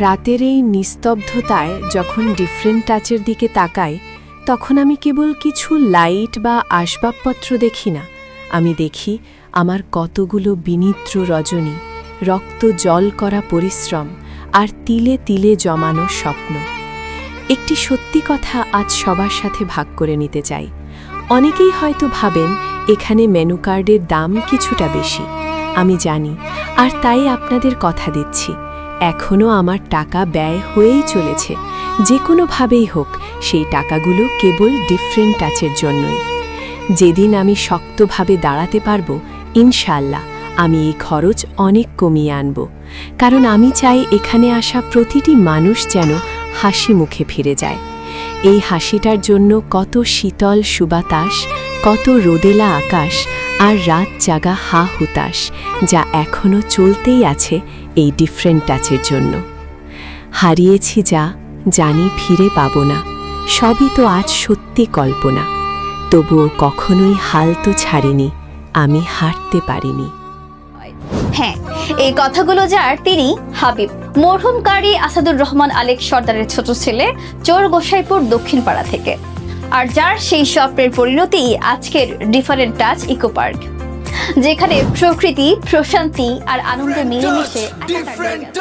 রাতের এই নিস্তব্ধতায় যখন ডিফারেন্ট টাচের দিকে তাকাই, তখন আমি কেবল কিছু লাইট বা আসবাবপত্র দেখি না, আমি দেখি আমার কতগুলো বিনিদ্র রজনী, রক্ত জল করা পরিশ্রম আর তিলে তিলে জমানো স্বপ্ন। একটি সত্যি কথা আজ সবার সাথে ভাগ করে নিতে চাই। অনেকেই হয়তো ভাবেন এখানে মেনু কার্ডের দাম কিছুটা বেশি, আমি জানি, আর তাই আপনাদের কথা দিচ্ছি, এখনও আমার টাকা ব্যয় হয়েই চলেছে, যে কোনোভাবেই হোক সেই টাকাগুলো কেবল ডিফারেন্ট টাচের জন্যই। যেদিন আমি শক্তভাবে দাঁড়াতে পারবো, ইনশাআল্লাহ আমি এই খরচ অনেক কমিয়ে আনব, কারণ আমি চাই এখানে আসা প্রতিটি মানুষ যেন হাসি মুখে ফিরে যায়। এই হাসিটার জন্য কত শীতল সুবাতাস, কত রোদেলা আকাশ আর রাত জাগা হা হুতাশ, যা এখনও চলতেই আছে এই ডিফারেন্ট টাচের জন্য। হারিয়েছি যা জানি ফিরে পাব না, সবই তো আজ সত্যি কল্পনা, তবুও কখনোই হাল তো ছাড়িনি, আমি হারতে পারিনি। হ্যাঁ, এই কথাগুলো যার তিনি হাবিব, মরহুম কারি আসাদুর রহমান আলেক সর্দারের ছোট ছেলে, চোর গোসাইপুর দক্ষিণ পাড়া থেকে, আর যার সেই স্বপ্নের পরিণতি আজকের ডিফারেন্ট টাচ ইকো পার্ক, যেখানে প্রকৃতি, প্রশান্তি আর আনন্দ মিলেমিশে একাকার হয়ে গেছে।